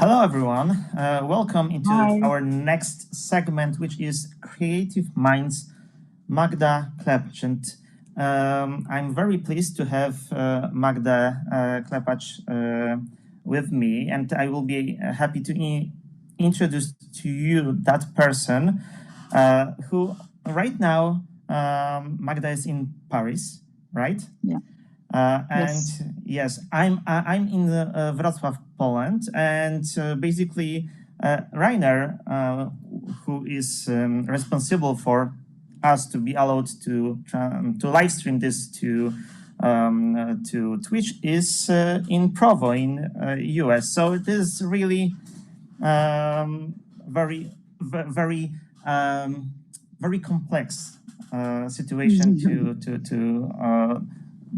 Hello, everyone. Welcome into Hi. our next segment, which is Creative Minds, Magda, Klepacz. And I'm very pleased to have Magda Klepacz with me, and I will be happy to introduce to you that person who right now, Magda is in Paris, right? Yeah. And Yes. I'm in Wrocław, Poland, and basically Rainer, who is responsible for us to be allowed to live stream this to Twitch, is in Provo in US. So it is really very very complex situation to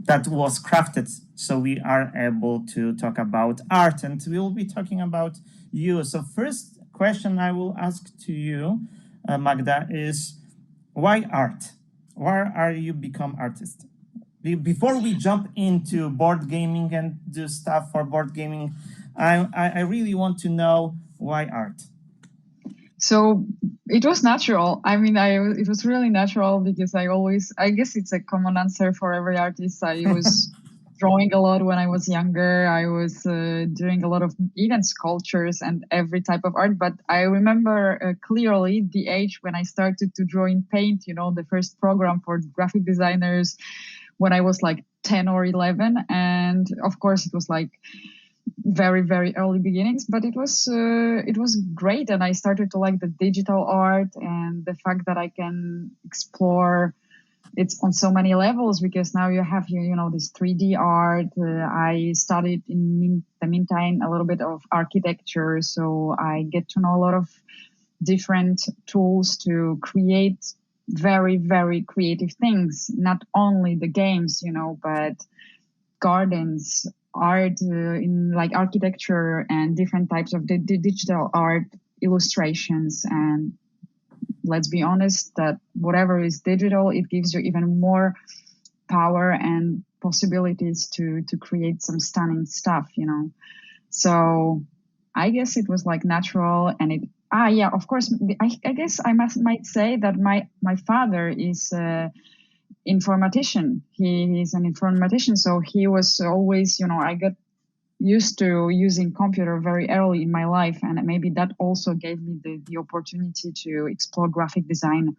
that was crafted so we are able to talk about art, and we will be talking about you. So first question I will ask to you, Magda, is why art? Why are you become artist? Before we jump into board gaming and do stuff for board gaming, I really want to know why art. So it was natural. It was really natural because I guess it's a common answer for every artist. I was drawing a lot when I was younger. I was doing a lot of even sculptures and every type of art. But I remember clearly the age when I started to draw in paint, the first program for graphic designers when I was like 10 or 11. And of course, it was like very very early beginnings, but it was great, and I started to like the digital art and the fact that I can explore it's on so many levels, because now you have this 3D art. I studied in the meantime a little bit of architecture, so I get to know a lot of different tools to create very very creative things, not only the games, but gardens, art in like architecture and different types of digital art, illustrations. And let's be honest that whatever is digital, it gives you even more power and possibilities to create some stunning stuff. So I guess it was like natural. And yeah, of course, I guess I might say that my father is informatician. He's an informatician, so he was always, I got used to using computer very early in my life, and maybe that also gave me the opportunity to explore graphic design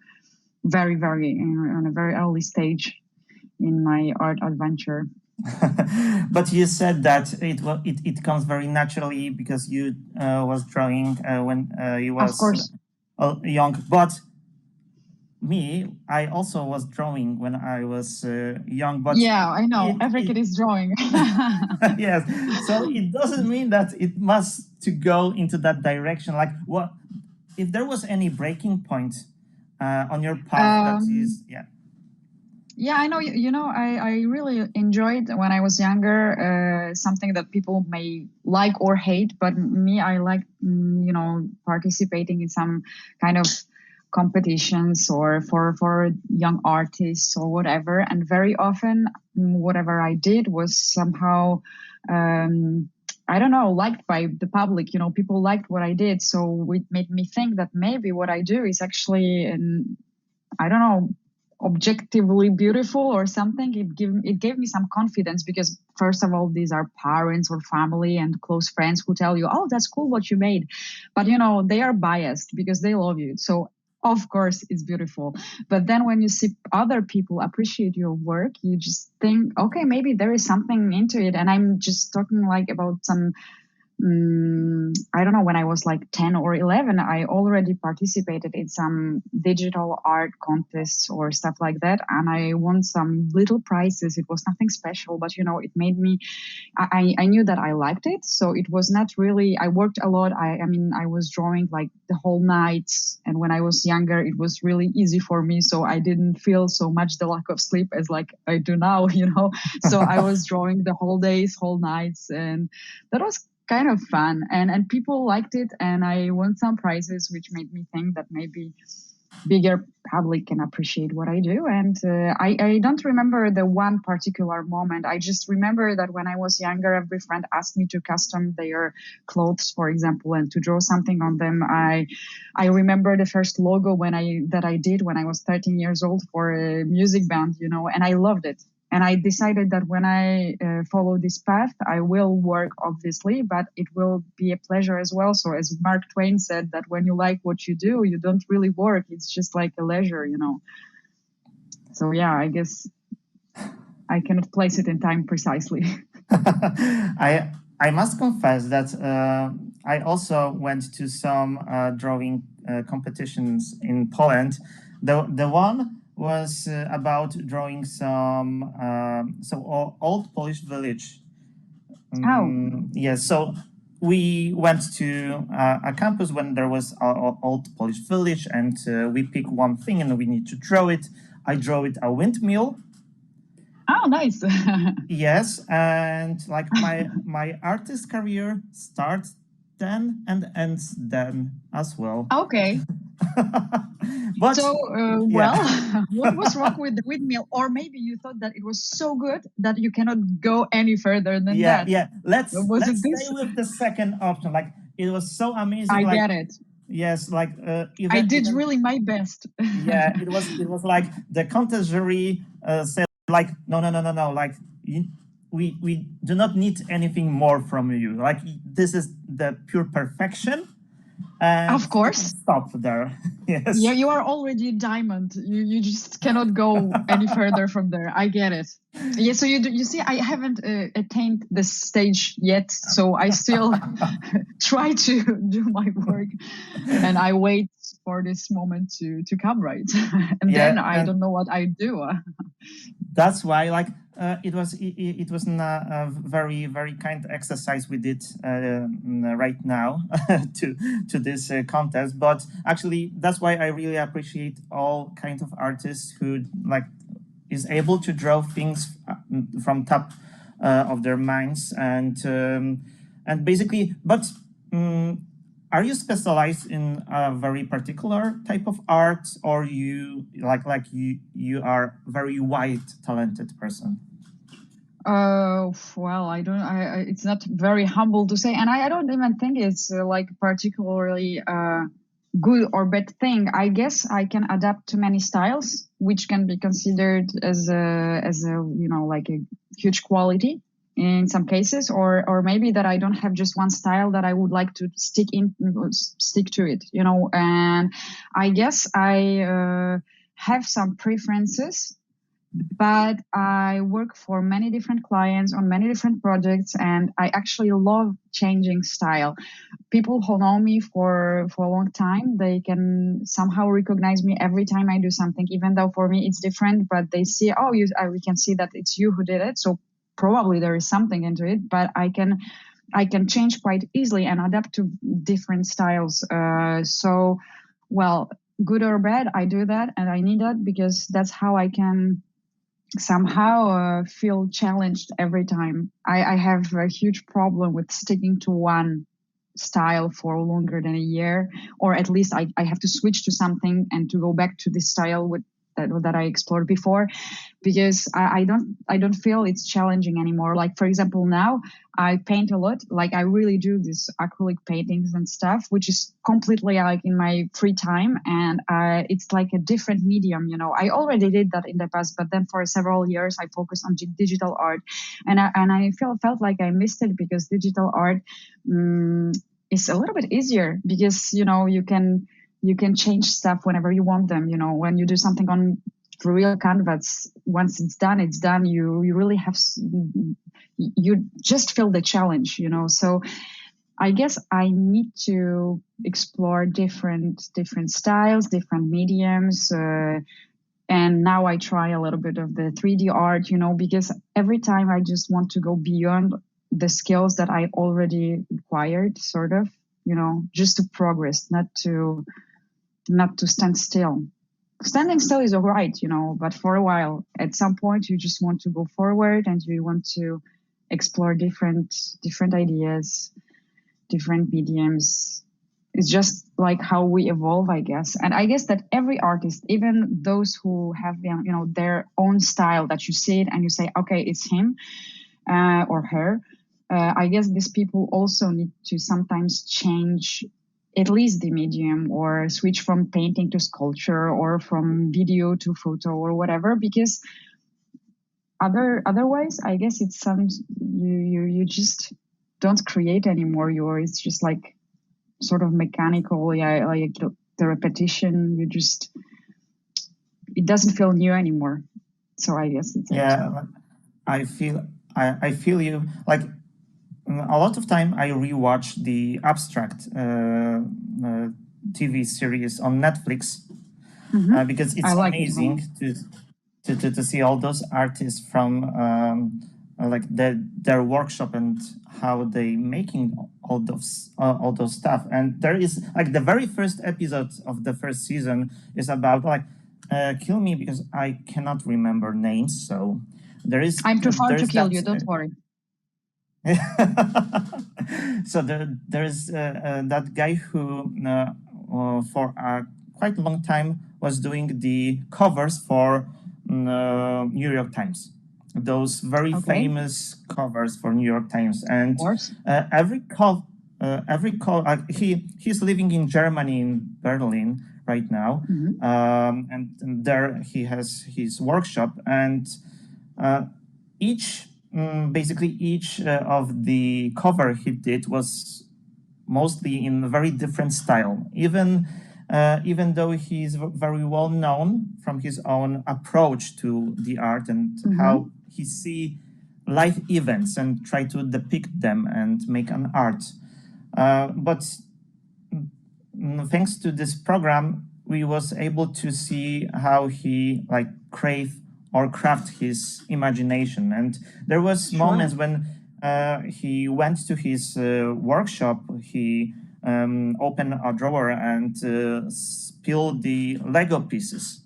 very very on a very early stage in my art adventure. But you said that it comes very naturally because you was drawing when you was Of course. young. But I also was drawing when I was young. But yeah, I know every kid is drawing. Yes, so it doesn't mean that it must to go into that direction. Like, what if there was any breaking point on your path? That is, yeah. Yeah, I know. I really enjoyed when I was younger, something that people may like or hate, but me, I like, participating in some kind of competitions or for young artists or whatever. And very often, whatever I did was somehow, I don't know, liked by the public. People liked what I did, so it made me think that maybe what I do is actually, I don't know, objectively beautiful or something. It gave me some confidence, because first of all, these are parents or family and close friends who tell you, oh, that's cool what you made, but they are biased because they love you, so of course it's beautiful. But then when you see other people appreciate your work, you just think, okay, maybe there is something into it. And I'm just talking like about some I don't know, when I was like 10 or 11, I already participated in some digital art contests or stuff like that. And I won some little prizes. It was nothing special, but it made me, I knew that I liked it. So it was not really, I worked a lot. I was drawing like the whole nights. And when I was younger, it was really easy for me. So I didn't feel so much the lack of sleep as like I do now, So I was drawing the whole days, whole nights. And that was kind of fun, and people liked it, and I won some prizes, which made me think that maybe bigger public can appreciate what I do. And I don't remember the one particular moment. I just remember that when I was younger, every friend asked me to custom their clothes, for example, and to draw something on them. I remember the first logo that I did when I was 13 years old for a music band, and I loved it. And I decided that when I follow this path, I will work, obviously, but it will be a pleasure as well. So as Mark Twain said, that when you like what you do, you don't really work. It's just like a leisure, So yeah, I guess I cannot place it in time precisely. I must confess that I also went to some drawing competitions in Poland. The one was about drawing some old Polish village. Yes, so we went to a campus when there was an old Polish village, and we pick one thing and we need to draw it. I draw it a windmill. Oh, nice. Yes, and like my artist career starts then and ends then as well. Okay. But so, well, what was wrong with the windmill? Or maybe you thought that it was so good that you cannot go any further than that. Yeah. Let's stay with the second option. Like, it was so amazing. I like, get it. Yes, like I did really my best. Yeah, it was like the contest jury said, like, no, like, we do not need anything more from you. Like, this is the pure perfection. And of course, stop there. Yes. Yeah, you are already a diamond. You just cannot go any further from there. I get it. Yeah. So you see, I haven't attained this stage yet. So I still try to do my work, and I wait for this moment to come, right? And then I don't know what I do. That's why, like, it was a very, very kind exercise we did right now to this contest. But actually, that's why I really appreciate all kinds of artists who like is able to draw things from top of their minds and basically. But are you specialized in a very particular type of art, or you you are very wide talented person? Well, I don't. It's not very humble to say, and I don't even think it's like particularly good or bad thing. I guess I can adapt to many styles, which can be considered as a like a huge quality in some cases, or maybe that I don't have just one style that I would like to stick to it, and I guess I have some preferences, but I work for many different clients on many different projects, and I actually love changing style. People who know me for a long time, they can somehow recognize me every time I do something, even though for me it's different, but they see, we can see that it's you who did it. So probably there is something into it, but I can change quite easily and adapt to different styles. So, well, good or bad, I do that, and I need that because that's how I can somehow feel challenged every time. I have a huge problem with sticking to one style for longer than a year, or at least I have to switch to something and to go back to this style that I explored before, because I don't feel it's challenging anymore. Like, for example, now I paint a lot. Like, I really do these acrylic paintings and stuff, which is completely like in my free time, and it's like a different medium. I already did that in the past, but then for several years I focused on digital art, and I felt like I missed it, because digital art is a little bit easier, because you can change stuff whenever you want them. When you do something on real canvas, once it's done. You really have, you just feel the challenge, So I guess I need to explore different styles, different mediums. And now I try a little bit of the 3D art, because every time I just want to go beyond the skills that I already acquired, sort of, just to progress, not to stand still. Standing still is all right, but for a while, at some point, you just want to go forward and you want to explore different ideas, different mediums. it's just like how we evolve, I guess. And I guess that every artist, even those who have, their own style, that you see it and you say, okay, it's him or her. I guess these people also need to sometimes change at least the medium, or switch from painting to sculpture, or from video to photo, or whatever, because otherwise, I guess it's you just don't create anymore. It's just like sort of mechanical, like the repetition. It doesn't feel new anymore. So I guess it's I feel you. Like a lot of time, I rewatch the Abstract TV series on Netflix because it's amazing to see all those artists from like their workshop and how they making all those stuff. And there is like the very first episode of the first season is about like kill me because I cannot remember names. So I'm too far to kill you. Don't worry. So there's that guy who for a quite long time was doing the covers for New York Times, those very famous covers for New York Times, and he's living in Germany, in Berlin right now, and there he has his workshop, and basically each of the cover he did was mostly in a very different style, even though he's very well known from his own approach to the art and how he see live events and try to depict them and make an art. But thanks to this program, we was able to see how he like crave or craft his imagination. And there was moments when he went to his workshop, he opened a drawer and spilled the Lego pieces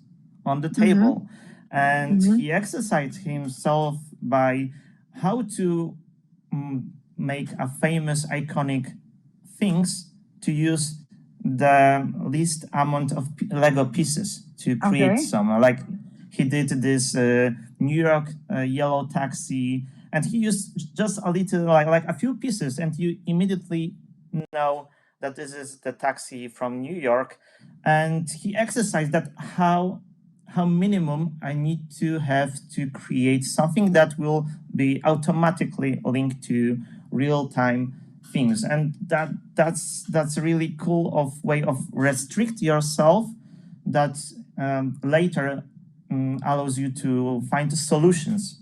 on the table. And he exercised himself by how to make a famous, iconic things, to use the least amount of Lego pieces to create some. Like he did this New York yellow taxi, and he used just a little, like a few pieces, and you immediately know that this is the taxi from New York. And he exercised that how minimum I need to have to create something that will be automatically linked to real-time things. And that's really cool of way of restrict yourself that later allows you to find solutions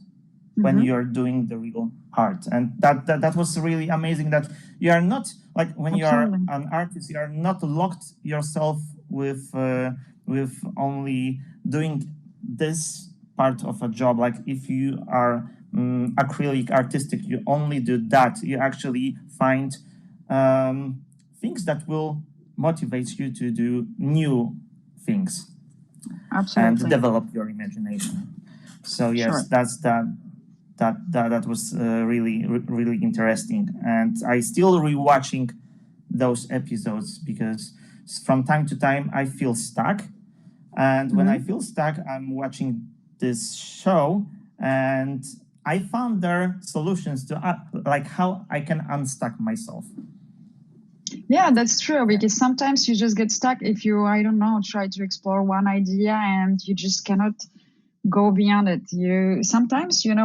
when you're doing the real art. And that was really amazing, that you are not like, when you are an artist, you are not locked yourself with only doing this part of a job. Like if you are acrylic artistic, you only do that. You actually find things that will motivate you to do new things. Absolutely. And develop your imagination. So yes, that was really interesting, and I still rewatching those episodes because from time to time I feel stuck, and when I feel stuck, I'm watching this show, and I found their solutions to like how I can unstuck myself. Yeah, that's true, because sometimes you just get stuck if you, I don't know, try to explore one idea and you just cannot go beyond it. Sometimes, it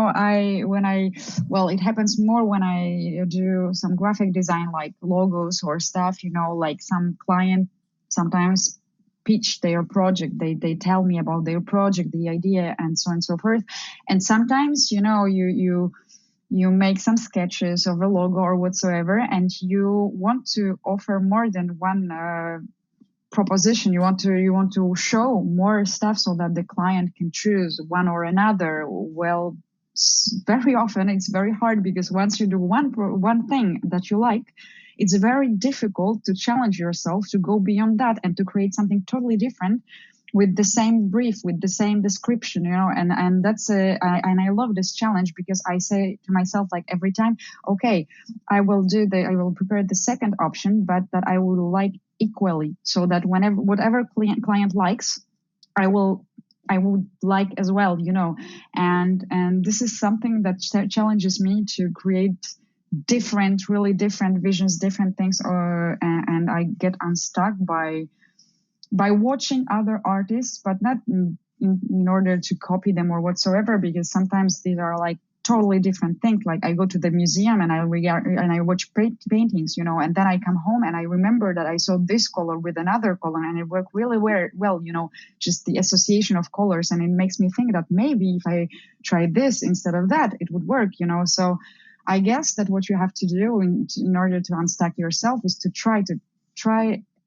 happens more when I do some graphic design, like logos or stuff, like some client sometimes pitch their project. They tell me about their project, the idea, and so on and so forth. And sometimes, you make some sketches of a logo or whatsoever, and you want to offer more than one proposition. You want to show more stuff so that the client can choose one or another. Well, very often it's very hard, because once you do one thing that you like, it's very difficult to challenge yourself to go beyond that and to create something totally different, with the same brief, with the same description, and that's and I love this challenge, because I say to myself, like, every time, okay, I will prepare the second option, but that I will like equally, so that whatever client likes, I would like as well, and this is something that challenges me to create really different visions, different things, and I get unstuck by watching other artists, but not in order to copy them or whatsoever, because sometimes these are like totally different things. Like, I go to the museum and I watch paintings, and then I come home and I remember that I saw this color with another color and it worked really well, just the association of colors, and it makes me think that maybe if I try this instead of that, it would work, So I guess that what you have to do in order to unstuck yourself is to try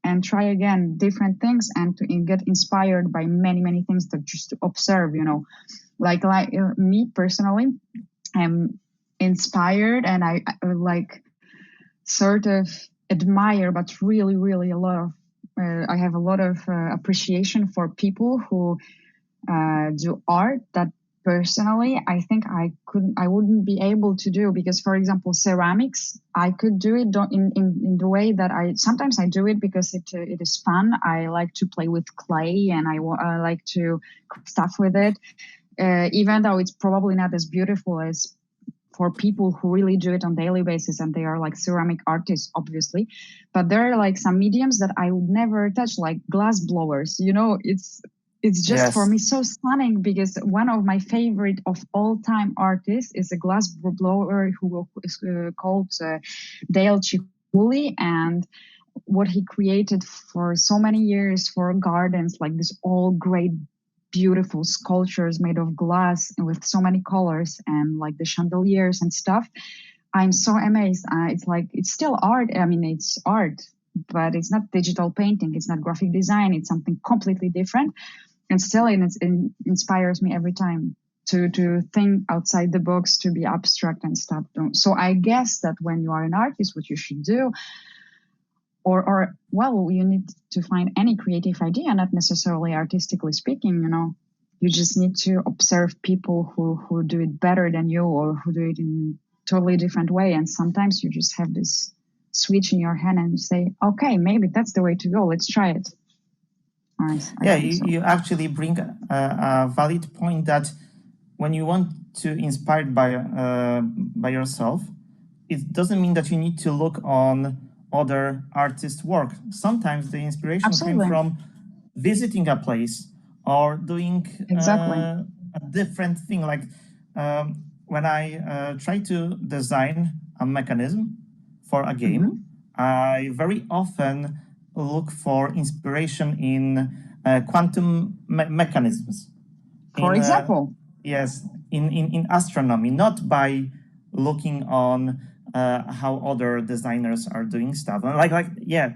again different things, and to get inspired by many things, that just to observe, like me personally, I'm inspired, and I like sort of admire, but really a lot of I have a lot of appreciation for people who do art that personally I think I wouldn't be able to do, because, for example, ceramics, I could do it in the way that sometimes I do it because it is fun. I like to play with clay, and I like to stuff with it, even though it's probably not as beautiful as for people who really do it on daily basis, and they are like ceramic artists, obviously. But there are like some mediums that I would never touch, like glass blowers. It's just for Yes. me so stunning, because one of my favorite of all time artists is a glass blower who is called Dale Chihuly, and what he created for so many years for gardens, like this all great beautiful sculptures made of glass and with so many colors, and like the chandeliers and stuff. I'm so amazed. It's still art. I mean, it's art, but it's not digital painting. It's not graphic design. It's something completely different. And still, it inspires me every time to think outside the box, to be abstract and stuff. So I guess that when you are an artist, what you should do, or well, you need to find any creative idea, not necessarily artistically speaking, you just need to observe people who do it better than you, or who do it in totally different way. And sometimes you just have this switch in your hand and you say, okay, maybe that's the way to go. Let's try it. I think so. You actually bring a valid point that when you want to inspire by yourself, it doesn't mean that you need to look on other artists' work. Sometimes the inspiration Absolutely. came from visiting a place or doing Exactly. a different thing. Like when I try to design a mechanism for a game, I very often look for inspiration in quantum mechanisms. For example. Yes, in astronomy, not by looking on how other designers are doing stuff.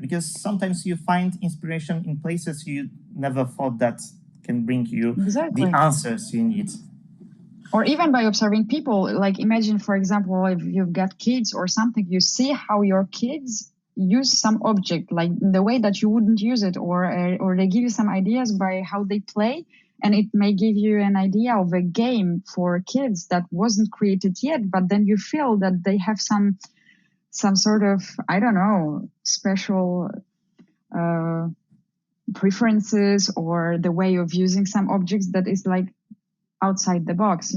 Because sometimes you find inspiration in places you never thought that can bring you the answers you need. Or even by observing people. Like, imagine, for example, if you've got kids or something, you see how your kids use some object, like in the way that you wouldn't use it, or they give you some ideas by how they play, and it may give you an idea of a game for kids that wasn't created yet, but then you feel that they have some sort of, I don't know, special preferences, or the way of using some objects that is like outside the box.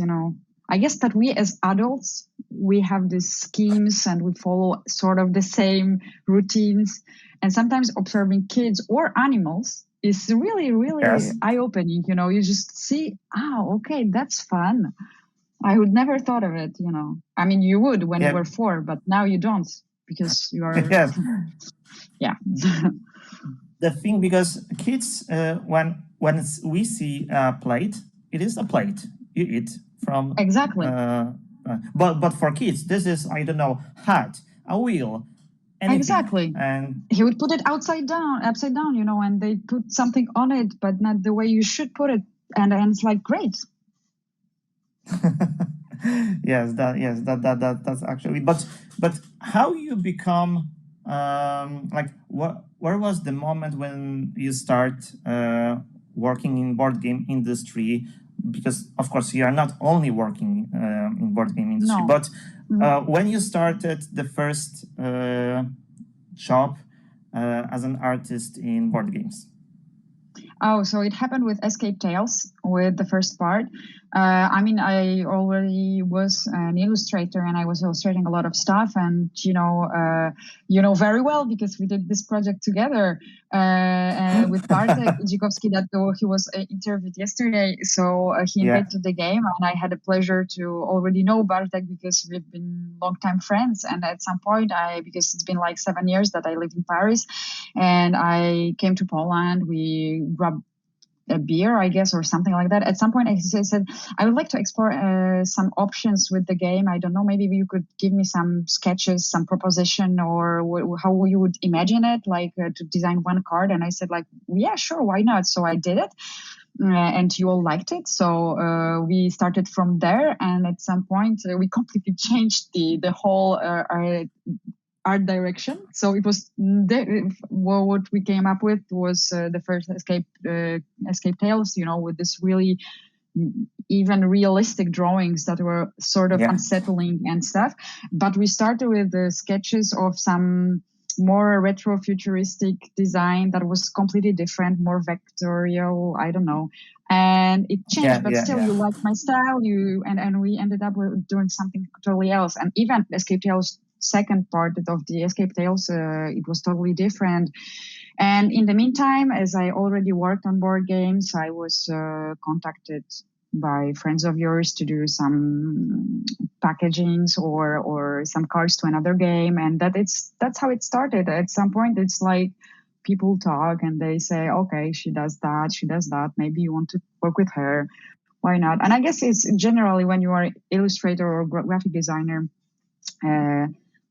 I guess that we as adults, we have these schemes and we follow sort of the same routines, and sometimes observing kids or animals is really Yes. eye-opening. You just see, okay, that's fun. I would never thought of it. I mean, you would when you were 4, but now you don't, because you are yes. Yeah. The thing, because kids, when we see a plate, it is a plate. You eat from. Exactly. But for kids, this is, I don't know, hat, a wheel, anything. Exactly. And he would put it upside down, and they put something on it, but not the way you should put it, and it's like, great. That's actually. But how you become where was the moment when you start working in board game industry, because of course you are not only working in board game industry, No. but when you started the first job as an artist in board games? Oh, so it happened with Escape Tales, with the first part. I mean, I already was an illustrator, and I was illustrating a lot of stuff. And you know very well, because we did this project together with Bartek Dzikowski that he was interviewed yesterday. So he invited the game, and I had the pleasure to already know Bartek because we've been longtime friends. And at some point, because it's been like 7 years that I lived in Paris, and I came to Poland, we grabbed a beer, I guess, or something like that. At some point, I said, I would like to explore some options with the game. I don't know, maybe you could give me some sketches, some proposition, or how you would imagine it, like to design one card. And I said, like, yeah, sure, why not? So I did it. And you all liked it, so we started from there. And at some point, we completely changed the whole art direction. So it was what we came up with was the first Escape Tales, with this really even realistic drawings that were sort of unsettling and stuff. But we started with the sketches of some more retro futuristic design that was completely different, more vectorial, I don't know. And it changed, but still you like my style, and we ended up with doing something totally else. And even Escape Tales second part of the Escape Tales, it was totally different. And in the meantime, as I already worked on board games, I was contacted by friends of yours to do some packagings or some cards to another game, and that's how it started. At some point, it's like people talk and they say, okay, she does that, maybe you want to work with her, why not? And I guess it's generally when you are an illustrator or graphic designer,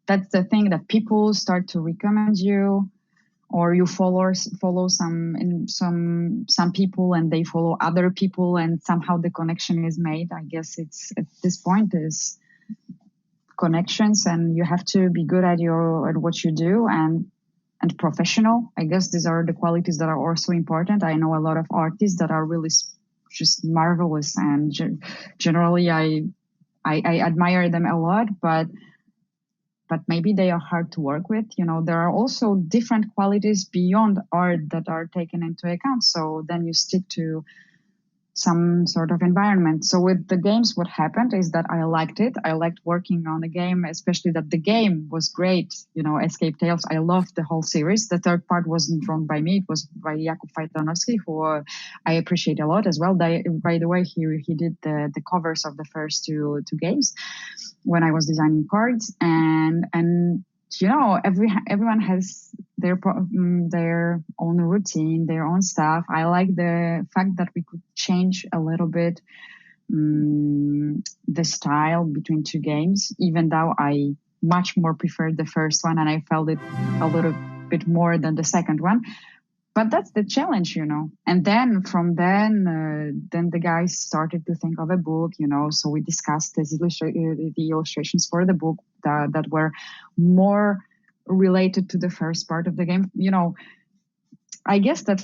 that's the thing, that people start to recommend you, or you follow some people and they follow other people, and somehow the connection is made. I guess it's at this point is connections, and you have to be good at what you do and professional. I guess these are the qualities that are also important. I know a lot of artists that are really just marvelous, and generally I admire them a lot, but maybe they are hard to work with. There are also different qualities beyond art that are taken into account. So then you stick to some sort of environment. So with the games, what happened is that I liked it. I liked working on a game, especially that the game was great. Escape Tales, I loved the whole series. The third part wasn't drawn by me. It was by Jakub Fajtanowski, who I appreciate a lot as well. By the way, he did the covers of the first two games when I was designing cards. And everyone has their own routine, their own stuff. I like the fact that we could change a little bit the style between two games, even though I much more preferred the first one and I felt it a little bit more than the second one. But that's the challenge, And then from then the guys started to think of a book, So we discussed the illustrations for the book that were more related to the first part of the game. I guess that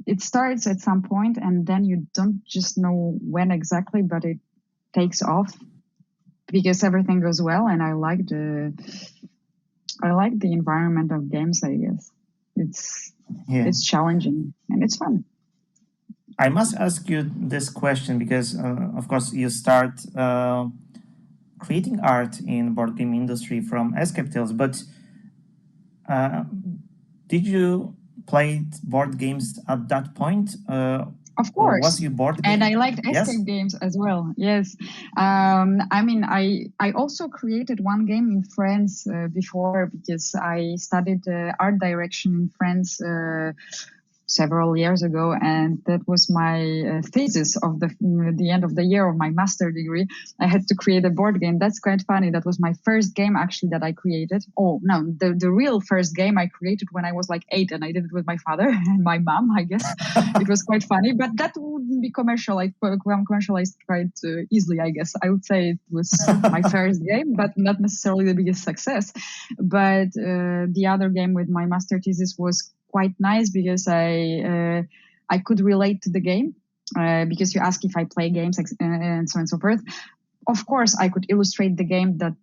it starts at some point, and then you don't just know when exactly, but it takes off because everything goes well. And I like the environment of games. I guess it's challenging and it's fun. I must ask you this question because, of course, you start creating art in board game industry from Escape Tales, but did you play board games at that point? Of course. Was you board game? And I liked escape games as well. Yes. I also created one game in France before, because I studied art direction in France several years ago, and that was my thesis of the end of the year of my master degree. I had to create a board game. That's quite funny. That was my first game actually that I created. Oh no, the real first game I created when I was like 8, and I did it with my father and my mom, I guess. It was quite funny, but that wouldn't be commercialized quite easily, I guess. I would say it was my first game, but not necessarily the biggest success. But the other game with my master thesis was quite nice, because I I could relate to the game, because you ask if I play games and so on and so forth. Of course, I could illustrate the game that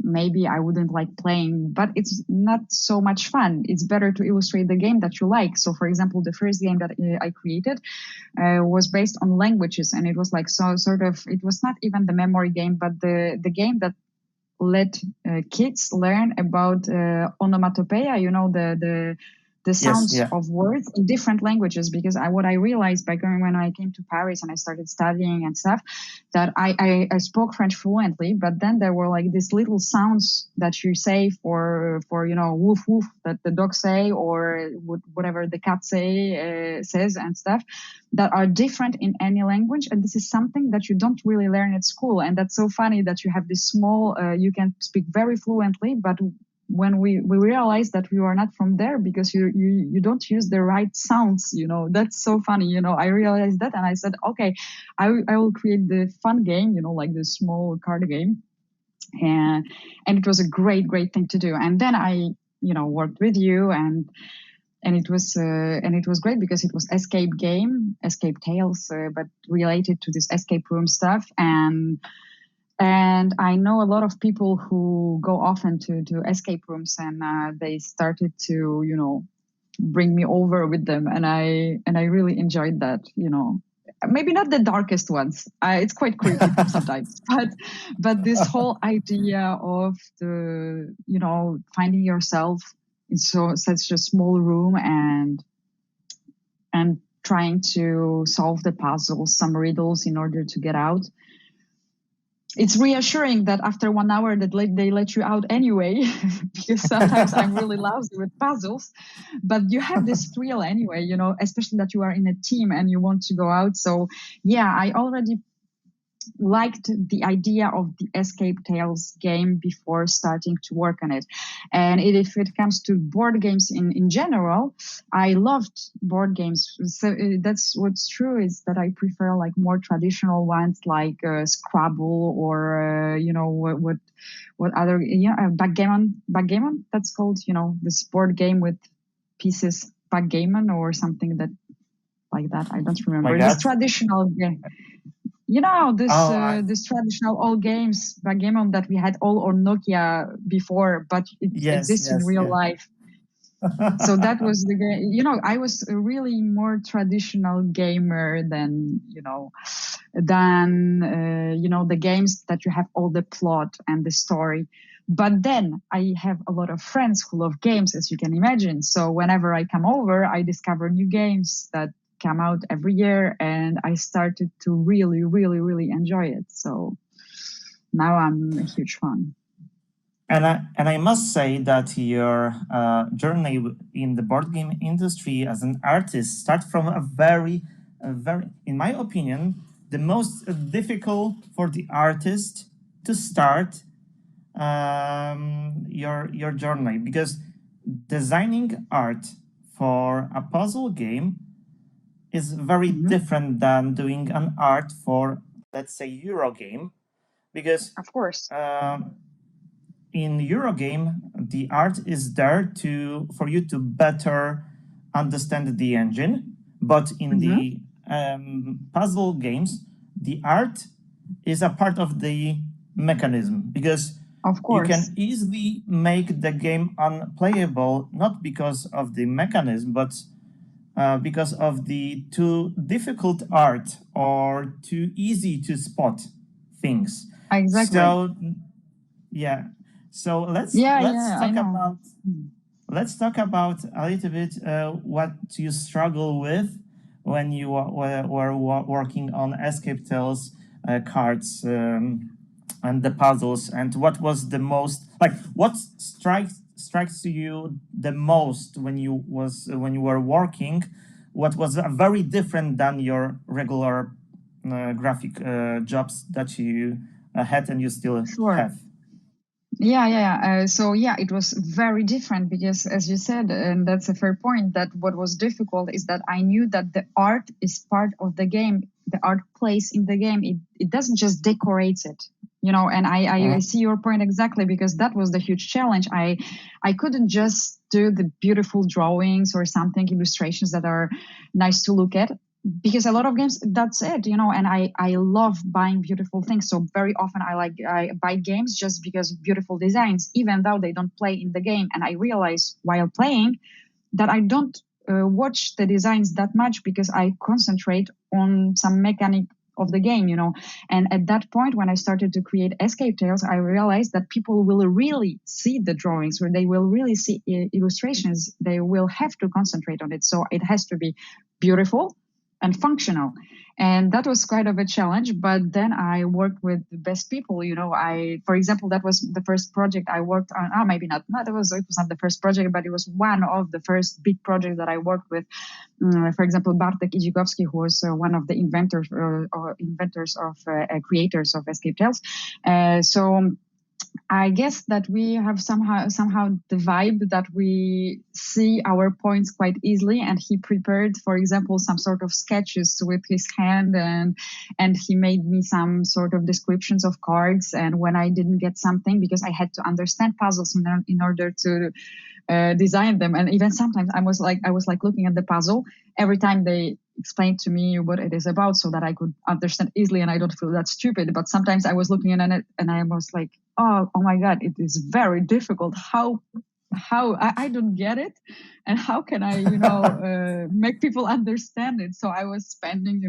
maybe I wouldn't like playing, but it's not so much fun. It's better to illustrate the game that you like. So, for example, the first game that I created was based on languages, and it was like it was not even the memory game, but the game that let kids learn about onomatopoeia, the sounds yeah. of words in different languages. Because what I realized when I came to Paris and I started studying and stuff, that I spoke French fluently, but then there were like these little sounds that you say for woof woof that the dog say, or whatever the cat says and stuff, that are different in any language. And this is something that you don't really learn at school. And that's so funny that you have this small, you can speak very fluently, but when we realized that we were not from there because you don't use the right sounds, that's so funny. I realized that, and I said, okay, I will create the fun game, like the small card game. And it was a great thing to do. And then I, worked with you, and it was great because it was escape tales, but related to this escape room stuff. And I know a lot of people who go often to escape rooms, and they started to, bring me over with them. And I really enjoyed that, maybe not the darkest ones. It's quite creepy sometimes, but this whole idea of the, finding yourself in such a small room and trying to solve the puzzles, some riddles in order to get out. It's reassuring that after 1 hour that they let you out anyway, because sometimes I'm really lousy with puzzles, but you have this thrill anyway, especially that you are in a team and you want to go out. So yeah, I already liked the idea of the escape tales game before starting to work on it. And if it comes to board games in general, I loved board games. So that's what's true, is that I prefer like more traditional ones like Scrabble, or what other, backgammon, that's called, this board game with pieces, backgammon or something that like that. I don't remember. Like This that? traditional game. This traditional old games, backgammon, that we had all on Nokia before, but it exists in real life. So that was the game. I was a really more traditional gamer than the games that you have all the plot and the story. But then I have a lot of friends who love games, as you can imagine. So whenever I come over, I discover new games that come out every year, and I started to really, really, really enjoy it. So now I'm a huge fan. And I must say that your journey in the board game industry as an artist starts from a very, in my opinion, the most difficult for the artist to start your journey, because designing art for a puzzle game is very different than doing an art for, let's say, Eurogame, because of course, in Eurogame the art is there for you to better understand the engine, but in the puzzle games the art is a part of the mechanism, because of course, you can easily make the game unplayable, not because of the mechanism, but because of the too difficult art or too easy to spot things. Exactly. So yeah. So let's talk about a little bit what you struggle with when you were working on Escape Tales cards and the puzzles, and what was the most, like, what strikes you the most when you were working? What was very different than your regular graphic jobs that you had and you still have? So it was very different, because, as you said, and that's a fair point, that what was difficult is that I knew that the art is part of the game. The art plays in the game. It doesn't just decorate it. And I see your point exactly, because that was the huge challenge. I couldn't just do the beautiful drawings or something, illustrations that are nice to look at, because a lot of games, that's it, and I love buying beautiful things. So very often I buy games just because of beautiful designs, even though they don't play in the game. And I realize while playing that I don't watch the designs that much, because I concentrate on some mechanic of the game, And at that point, when I started to create Escape Tales, I realized that people will really see the drawings, where they will really see illustrations. They will have to concentrate on it. So it has to be beautiful and functional. And that was quite of a challenge. But then I worked with the best people. For example, that was the first project I worked on. Maybe not. It was not the first project, but it was one of the first big projects that I worked with. For example, Bartek Idzikowski, who was one of the creators of Escape Tales. So I guess that we have somehow the vibe that we see our points quite easily. And he prepared, for example, some sort of sketches with his hand, and he made me some sort of descriptions of cards. And when I didn't get something, because I had to understand puzzles in order to design them, and even sometimes I was like looking at the puzzle every time they explained to me what it is about, so that I could understand easily and I don't feel that stupid. But sometimes I was looking at it and I was like, oh my God, it is very difficult. How I don't get it, and how can I make people understand it? So I was spending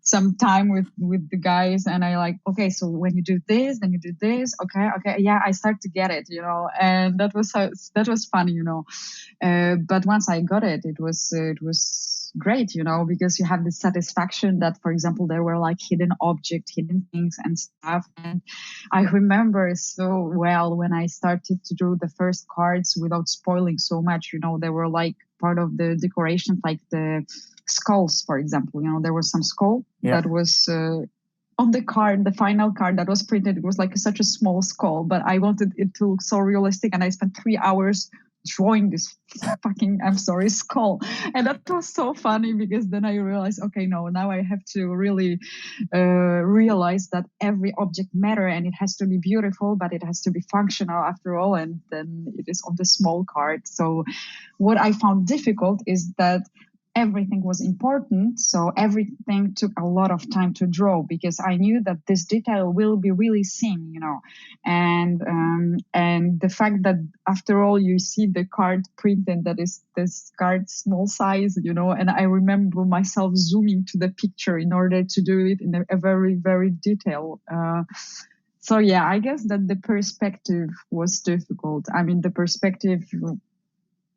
some time with the guys, and I like, okay, so when you do this, then you do this, okay, yeah, I start to get it, and that was funny, but once I got it, it was great, because you have the satisfaction that, for example, there were like hidden things and stuff. And I remember so well when I started to do the first cards without spoiling so much, they were like part of the decoration, like the skulls, for example, there was some skull that was on the card, the final card that was printed. It was like such a small skull, but I wanted it to look so realistic, and I spent 3 hours drawing this fucking, I'm sorry, skull. And that was so funny, because then I realized, okay, no, now I have to really realize that every object matter, and it has to be beautiful, but it has to be functional after all, and then it is on the small card. So what I found difficult is that everything was important, so everything took a lot of time to draw, because I knew that this detail will be really seen, and the fact that after all you see the card printed, that is this card small size, and I remember myself zooming to the picture in order to do it in a very, very detailed. So yeah, I guess that the perspective was difficult. I mean, the perspective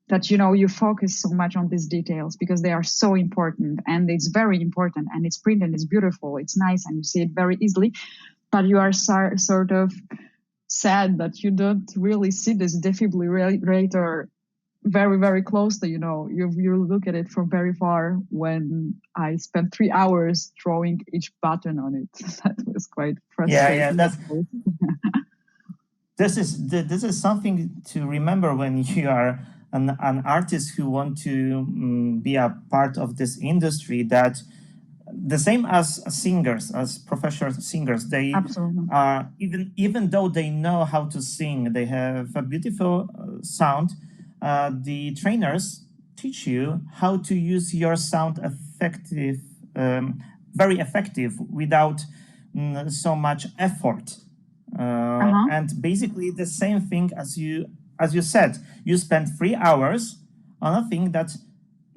that you focus so much on these details, because they are so important, and it's very important, and it's printed, it's beautiful, it's nice, and you see it very easily, but you are sort of sad that you don't really see this defibrillator very, very closely. You look at it from very far. When I spent 3 hours drawing each button on it, that was quite frustrating. This is something to remember when you are an artist who want to be a part of this industry, that the same as singers, as professional singers, they are, even though they know how to sing, they have a beautiful sound, the trainers teach you how to use your sound very effective, without so much effort. And basically the same thing as you said, you spend 3 hours on a thing that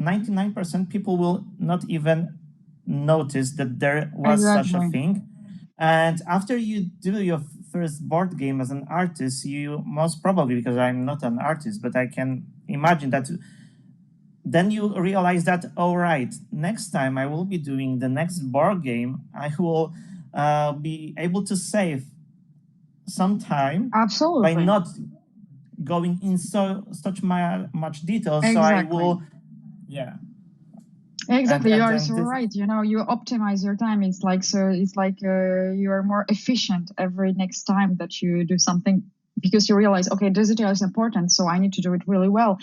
99% people will not even notice that there was such a thing. And after you do your first board game as an artist, you most probably, because I'm not an artist, but I can imagine that then you realize that, all right, next time I will be doing the next board game, I will be able to save some time by not going in such much detail. So I will, Exactly, you are so right. You optimize your time. It's like you are more efficient every next time that you do something, because you realize, okay, this detail is important, so I need to do it really well.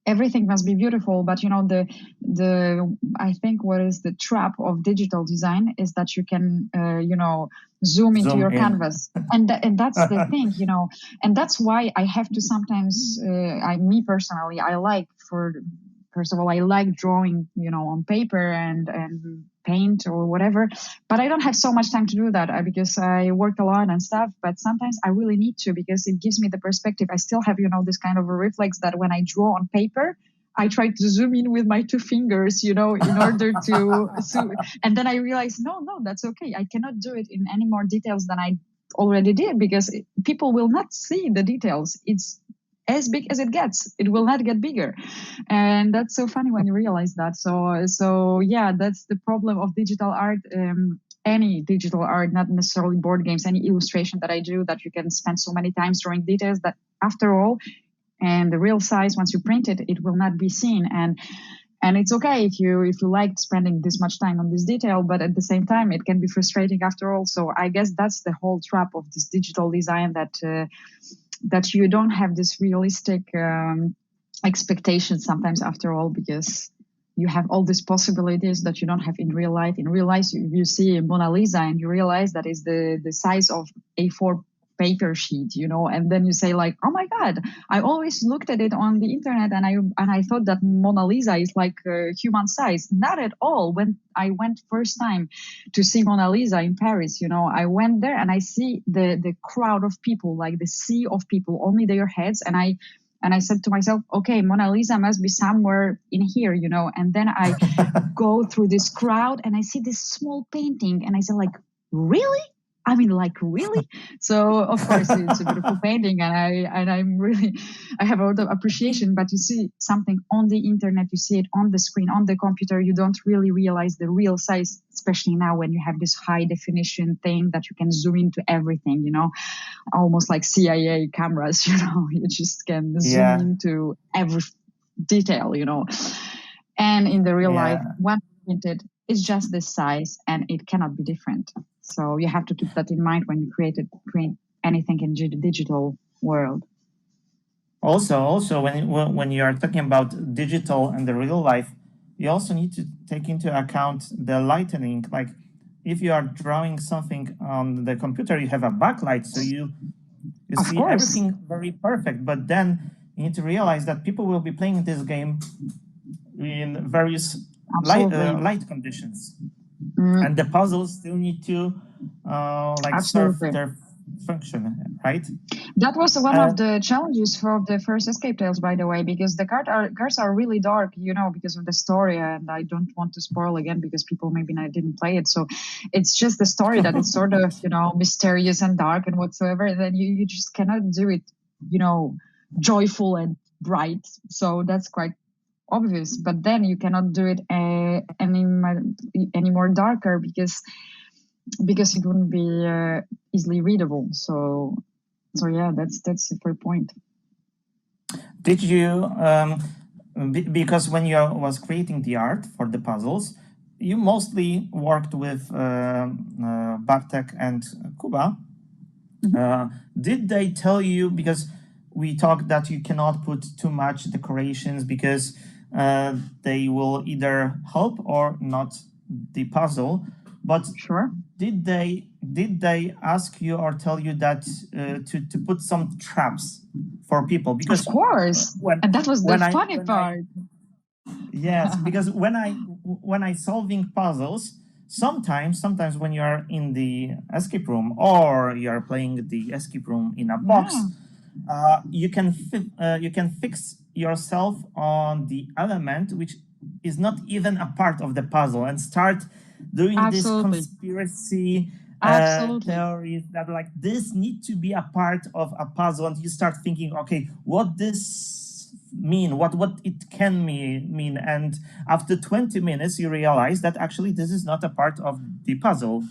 everything must be beautiful. But the I think what is the trap of digital design is that you can zoom into Zoom your in. canvas, and that's the thing, and that's why I have to sometimes me personally, I like, first of all, I like drawing on paper and paint or whatever, but I don't have so much time to do that because I work a lot and stuff. But sometimes I really need to, because it gives me the perspective. I still have this kind of a reflex that when I draw on paper, I try to zoom in with my two fingers, in order to and then I realize, no, that's okay. I cannot do it in any more details than I already did, because people will not see the details. It's as big as it gets. It will not get bigger. And that's so funny when you realize that. So yeah, that's the problem of digital art. Any digital art, not necessarily board games, any illustration that I do, that you can spend so many times drawing details that after all, and the real size, once you print it, it will not be seen. And it's okay if you liked spending this much time on this detail, but at the same time, it can be frustrating after all. So I guess that's the whole trap of this digital design, that you don't have this realistic expectation sometimes after all, because you have all these possibilities that you don't have in real life. In real life, you see Mona Lisa and you realize that is the size of A4 paper sheet, and then you say like, oh my God, I always looked at it on the internet and I thought that Mona Lisa is like human size. Not at all. When I went first time to see Mona Lisa in Paris, I went there and I see the crowd of people, like the sea of people, only their heads, and I said to myself, okay, Mona Lisa must be somewhere in here, and then I go through this crowd and I see this small painting and I said like, really? I mean, like, really? So of course it's a beautiful painting, and I have a lot of appreciation. But you see something on the internet, you see it on the screen, on the computer, you don't really realize the real size, especially now when you have this high definition thing that you can zoom into everything, almost like CIA cameras, you just can zoom into every detail, and in the real life, when printed, it's just this size and it cannot be different. So you have to keep that in mind when you create anything in the digital world. Also, when you are talking about digital and the real life, you also need to take into account the lightening. Like if you are drawing something on the computer, you have a backlight, so you see everything very perfect. But then you need to realize that people will be playing this game in various light conditions. And the puzzles still need to serve their function, right? That was one of the challenges for the first Escape Tales, by the way, because the cards are really dark, because of the story, and I don't want to spoil again because people maybe didn't play it. So it's just the story that is sort of, mysterious and dark and whatsoever. And then you just cannot do it, joyful and bright. So that's quite obvious. But then you cannot do it any more darker because it wouldn't be easily readable. So yeah, that's a fair point. Did you because when you was creating the art for the puzzles, you mostly worked with Bartek and Kuba. Did they tell you, because we talked that you cannot put too much decorations because they will either help or not the puzzle, but sure. Did they ask you or tell you that to put some traps for people? Because of course, and that was the funny part. Yes, because when I solving puzzles, sometimes when you are in the escape room or you are playing the escape room in a box, you can fix yourself on the element which is not even a part of the puzzle and start doing this conspiracy theories that like this need to be a part of a puzzle, and you start thinking, okay, what this mean, what it can mean, and after 20 minutes you realize that actually this is not a part of the puzzle.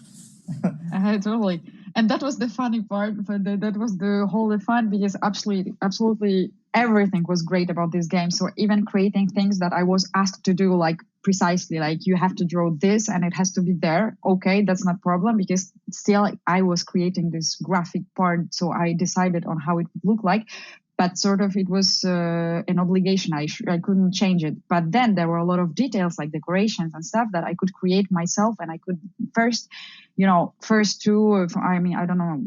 Totally. And that was the funny part. That was the whole fun, because absolutely everything was great about this game. So even creating things that I was asked to do, like precisely like you have to draw this and it has to be there. Okay, that's not a problem, because still I was creating this graphic part. So I decided on how it would look like. but sort of it was an obligation. I couldn't change it. But then there were a lot of details like decorations and stuff that I could create myself, and I could first two. I mean, I don't know,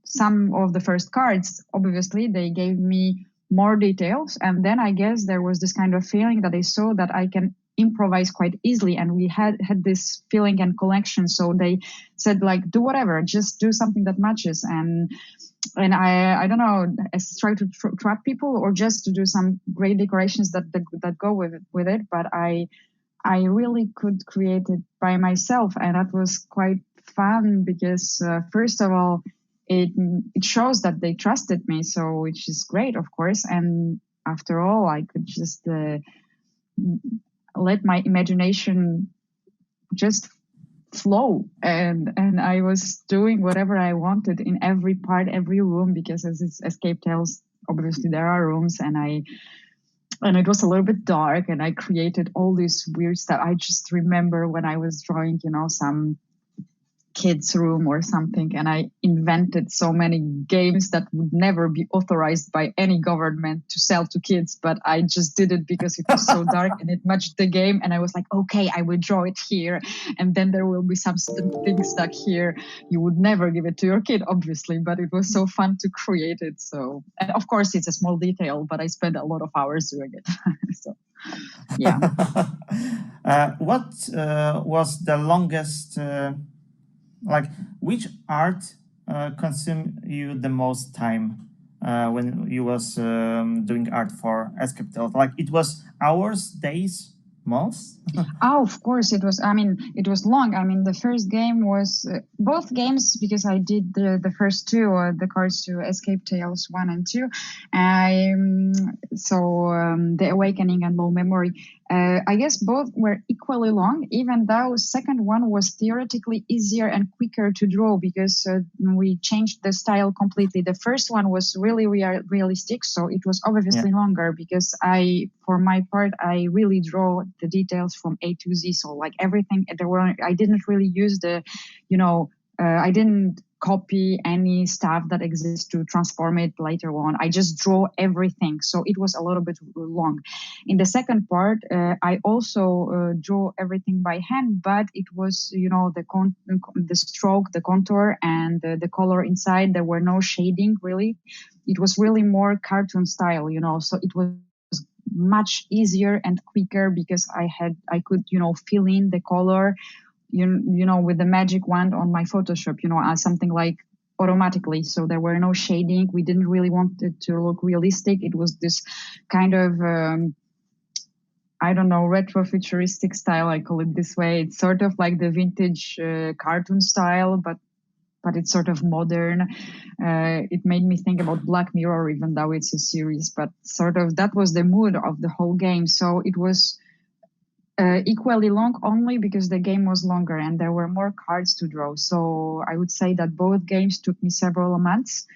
some of the first cards. Obviously, they gave me more details, and then I guess there was this kind of feeling that I saw that I can improvise quite easily, and we had this feeling and connection. So they said like, do whatever, just do something that matches. And I don't know, try to trap people or just to do some great decorations that go with it. But I really could create it by myself, and that was quite fun because first of all, it shows that they trusted me, so which is great, of course. And after all, I could just let my imagination just flow, and I was doing whatever I wanted in every part, every room, because as it's Escape Tales, obviously there are rooms, and it was a little bit dark, and I created all this weird stuff. I just remember when I was drawing, some kids room or something, and I invented so many games that would never be authorized by any government to sell to kids, but I just did it because it was so dark and it matched the game. And I was like, okay, I will draw it here, and then there will be some things stuck here. You would never give it to your kid, obviously, but it was so fun to create it. So, and of course it's a small detail, but I spent a lot of hours doing it. So yeah. What was the longest which art consumed you the most time when you was doing art for Escape Tales? Like, it was hours, days, months? Oh, of course it was. I mean, it was long. I mean, the first game was both games, because I did the first two, the cards to Escape Tales 1 and 2. The Awakening and Low Memory. I guess both were equally long, even though second one was theoretically easier and quicker to draw because we changed the style completely. The first one was really realistic, so it was obviously longer because for my part, I really draw the details from A to Z. So like everything, I didn't really use I didn't copy any stuff that exists to transform it later on. I just draw everything. So it was a little bit long. In the second part, I also draw everything by hand, but it was, the stroke, the contour, and the color inside. There were no shading, really. It was really more cartoon style, so it was much easier and quicker because I could, fill in the color, with the magic wand on my Photoshop, as something like automatically. So there were no shading. We didn't really want it to look realistic. It was this kind of, retro-futuristic style, I call it this way. It's sort of like the vintage cartoon style, but it's sort of modern. It made me think about Black Mirror, even though it's a series, but sort of that was the mood of the whole game. So it was equally long only because the game was longer and there were more cards to draw. So I would say that both games took me several months.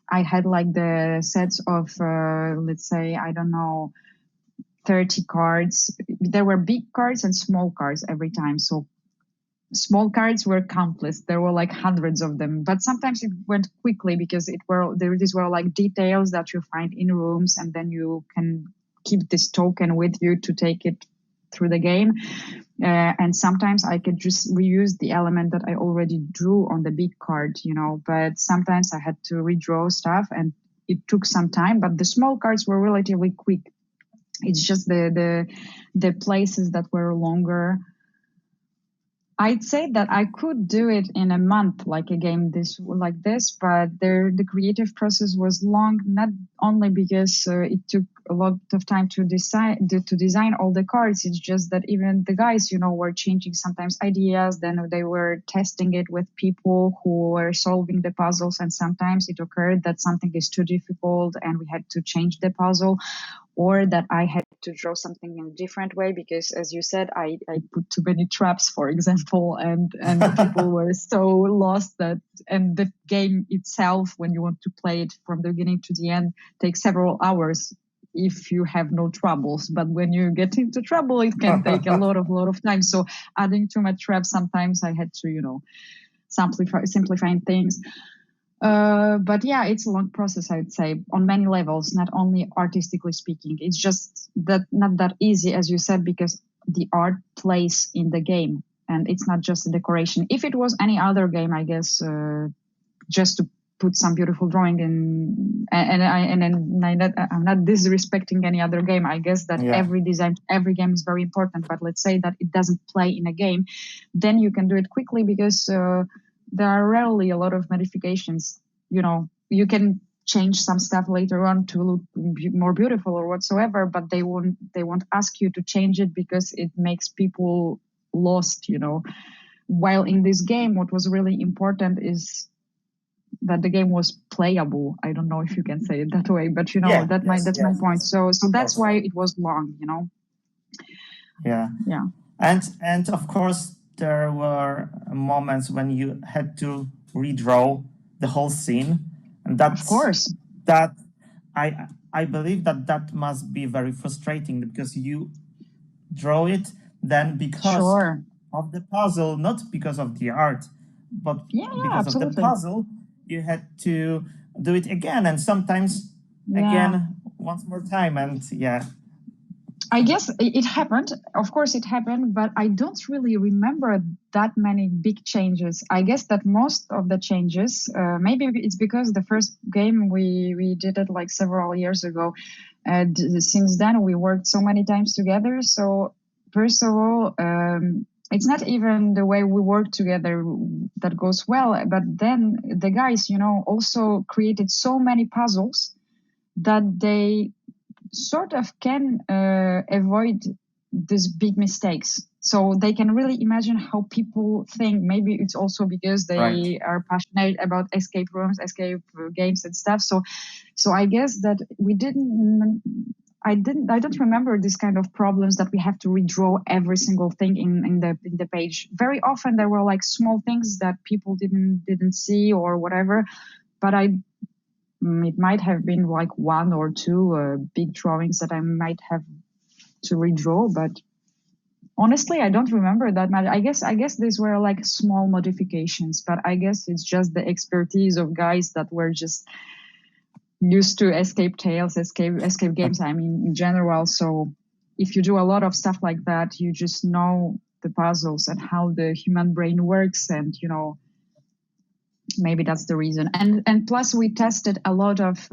I had like the sets of, let's say, 30 cards. There were big cards and small cards every time. So small cards were countless. There were like hundreds of them, but sometimes it went quickly because these were like details that you find in rooms, and then you can keep this token with you to take it through the game. And sometimes I could just reuse the element that I already drew on the big card, but sometimes I had to redraw stuff and it took some time, but the small cards were relatively quick. It's just the places that were longer. I'd say that I could do it in a month, like a game like this, but the creative process was long, not only because it took a lot of time to design all the cards. It's just that even the guys, were changing sometimes ideas. Then they were testing it with people who were solving the puzzles, and sometimes it occurred that something is too difficult and we had to change the puzzle, or that I had to draw something in a different way because, as you said, I put too many traps, for example, and people were so lost and the game itself, when you want to play it from the beginning to the end, takes several hours if you have no troubles. But when you get into trouble, it can take a lot of time. So adding too much traps, sometimes I had to, simplifying things. But yeah, it's a long process, I would say, on many levels, not only artistically speaking. It's just that not that easy, as you said, because the art plays in the game and it's not just a decoration. If it was any other game, I guess, just to put some beautiful drawing in, I'm not disrespecting any other game. I guess that every game is very important, but let's say that it doesn't play in a game, then you can do it quickly because there are rarely a lot of modifications. You can change some stuff later on to look more beautiful or whatsoever, but they won't ask you to change it because it makes people lost. While in this game, what was really important is that the game was playable. I don't know if you can say it that way, but that's my point. So that's why it was long. Yeah. And of course there were moments when you had to redraw the whole scene, and that's of course that I believe that must be very frustrating because you draw it then because of the puzzle, not because of the art, but because absolutely. of the puzzle. You had to do it again, and sometimes again once more time, and I guess it happened. Of course it happened, but I don't really remember that many big changes. I guess that most of the changes, maybe it's because the first game we did it like several years ago, and since then we worked so many times together. So first of all, it's not even the way we work together that goes well, but then the guys, also created so many puzzles that they sort of can avoid these big mistakes. So they can really imagine how people think. Maybe it's also because they are passionate about escape rooms, escape games and stuff. So I guess that I don't remember this kind of problems that we have to redraw every single thing in the page. Very often there were like small things that people didn't see or whatever, but it might have been like one or two big drawings that I might have to redraw, but honestly, I don't remember that much. I guess these were like small modifications, but I guess it's just the expertise of guys that were just used to escape tales, escape games, I mean, in general. So if you do a lot of stuff like that, you just know the puzzles and how the human brain works, and maybe that's the reason. And plus we tested a lot of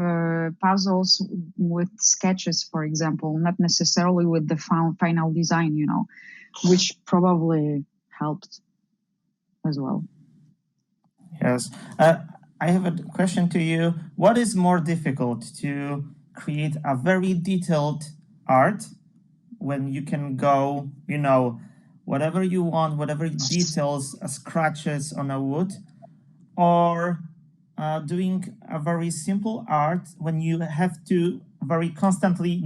puzzles with sketches, for example, not necessarily with the final design, which probably helped as well. Yes. I have a question to you. What is more difficult, to create a very detailed art when you can go, whatever you want, whatever details, scratches on a wood, or doing a very simple art when you have to very constantly,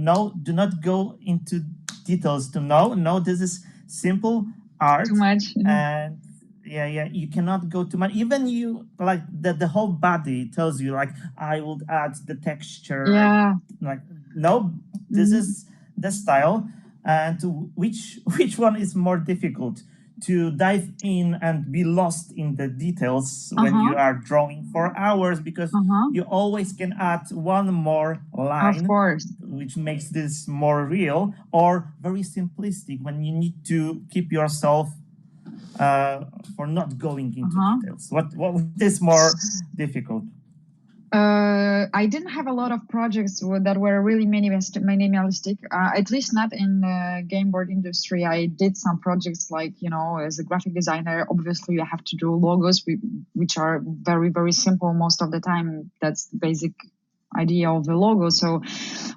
do not go into details to no, this is simple art. Too much. And you cannot go too much. Even you like the whole body tells you like, I would add the texture. Like, no, this is the style. And which one is more difficult, to dive in and be lost in the details when you are drawing for hours, because you always can add one more line, of course, which makes this more real, or very simplistic when you need to keep yourself for not going into details. What is more difficult? I didn't have a lot of projects that were really minimalistic, at least not in the game board industry. I did some projects like, as a graphic designer, obviously you have to do logos, which are very, very simple most of the time. That's the basic idea of the logo,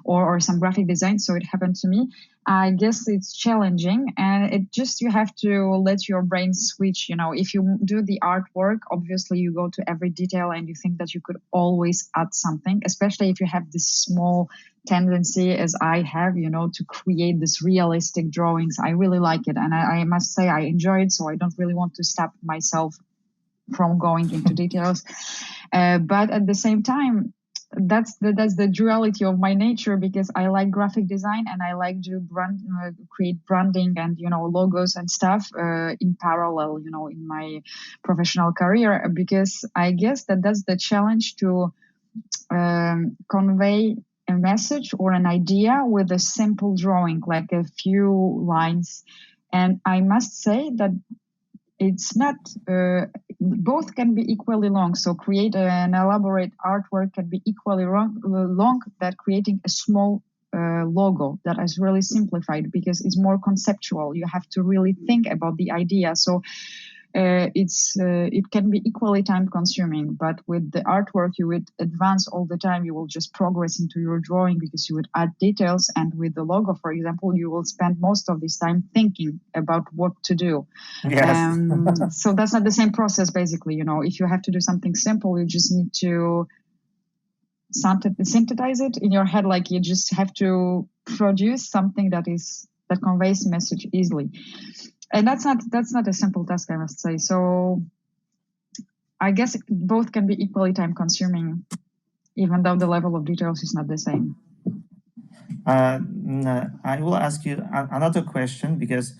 or some graphic design. So it happened to me. I guess it's challenging, and you have to let your brain switch. If you do the artwork, obviously you go to every detail and you think that you could always add something, especially if you have this small tendency, as I have, to create this realistic drawings. I really like it, and I must say I enjoy it, so I don't really want to stop myself from going into details. But at the same time, that's the duality of my nature, because I like graphic design and I like to create branding and logos and stuff in parallel, in my professional career, because I guess that's the challenge to convey a message or an idea with a simple drawing, like a few lines. And I must say that it's not, both can be equally long. So create an elaborate artwork can be equally long that creating a small logo that is really simplified, because it's more conceptual. You have to really think about the idea. So it can be equally time consuming, but with the artwork you would advance all the time. You will just progress into your drawing because you would add details, and with the logo, for example, you will spend most of this time thinking about what to do. Yes. So that's not the same process, basically. If you have to do something simple, you just need to synthesize it in your head. Like, you just have to produce something that conveys message easily. And that's not a simple task, I must say. So I guess both can be equally time consuming, even though the level of details is not the same. I will ask you another question, because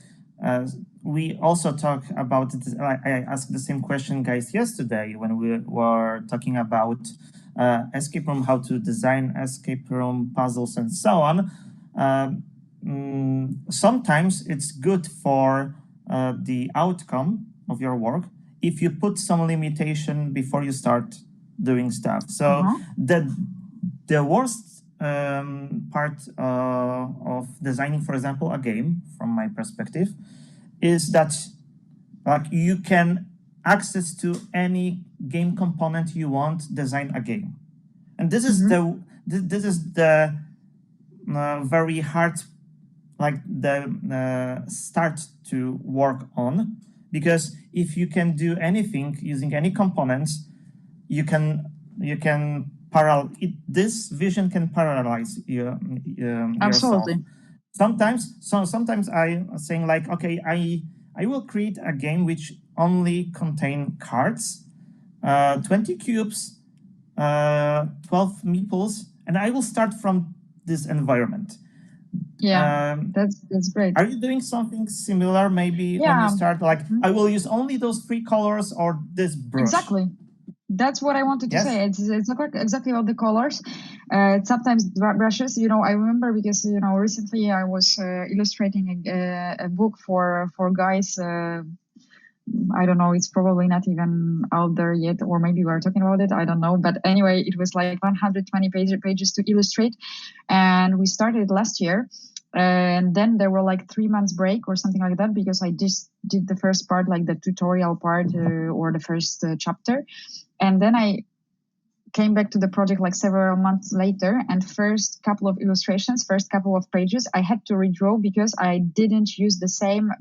we also talk about it. I asked the same question, guys, yesterday when we were talking about escape room, how to design escape room puzzles and so on. Sometimes it's good for the outcome of your work if you put some limitation before you start doing stuff. So the worst part of designing, for example, a game, from my perspective, is that you can access to any game component you want, design a game, and this is the very hard, the start to work on, because if you can do anything using any components, you can this vision can paralyze you. Absolutely. Yourself. Sometimes I saying okay, I will create a game which only contain cards, 20 cubes, 12 meeples, and I will start from this environment. Yeah, that's great. Are you doing something similar? Maybe when you start, I will use only those 3 colors or this brush. Exactly. That's what I wanted to say. It's not exactly about the colors. Sometimes brushes. I remember because recently I was illustrating a book for guys. I don't know, it's probably not even out there yet, or maybe we're talking about it, I don't know. But anyway, it was like 120 pages to illustrate, and we started last year. And then there were 3 months break or something like that, because I just did the first part, the tutorial part or the first chapter. And then I came back to the project several months later, and first couple of illustrations, first couple of pages, I had to redraw because I didn't use the same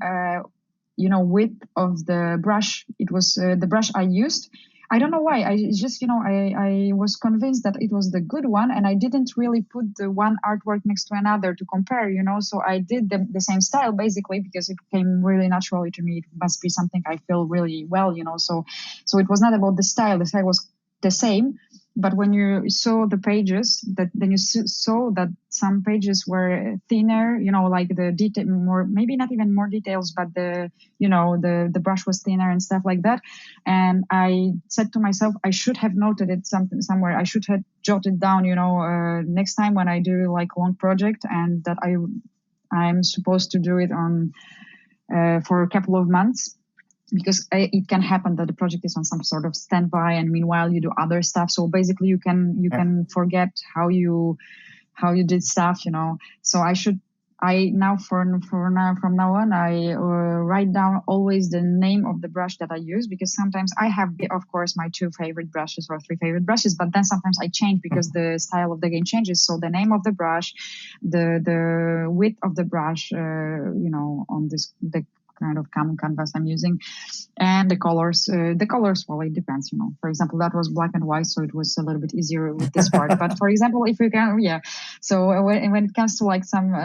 width of the brush. It was the brush I used. I don't know why. I just, I was convinced that it was the good one, and I didn't really put the one artwork next to another to compare, So I did the same style basically because it came really naturally to me. It must be something I feel really well, So it was not about the style. The style was the same. But when you saw the pages, then you saw that some pages were thinner, the detail, more, maybe not even more details, but the brush was thinner and stuff like that. And I said to myself, I should have noted it somewhere. I should have jotted down, next time when I do long project, and that I'm supposed to do it on for a couple of months. Because it can happen that the project is on some sort of standby, and meanwhile you do other stuff. So basically, you can forget how you did stuff, So from now on, I write down always the name of the brush that I use, because sometimes I have, of course, my 2 favorite brushes or 3 favorite brushes, but then sometimes I change because the style of the game changes. So the name of the brush, the width of the brush, on the kind of canvas I'm using, and the colors. Well, it depends, For example, that was black and white, so it was a little bit easier with this part. But for example, if you can, So when it comes to some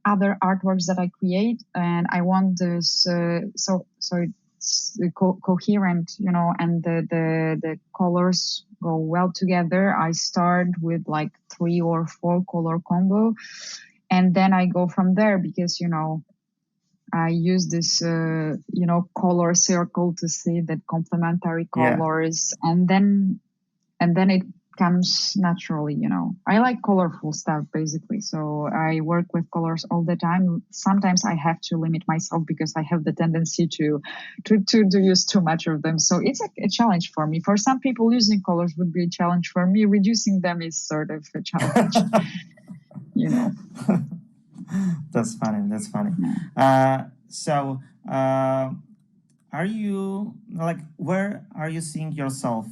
other artworks that I create, and I want this, coherent, and the colors go well together. I start with like 3 or 4 color combo, and then I go from there because, I use this, color circle to see the complementary colors, and then it comes naturally. I like colorful stuff basically, so I work with colors all the time. Sometimes I have to limit myself because I have the tendency to use too much of them. So it's a challenge for me. For some people, using colors would be a challenge. For me, reducing them is sort of a challenge. That's funny. So are you where are you seeing yourself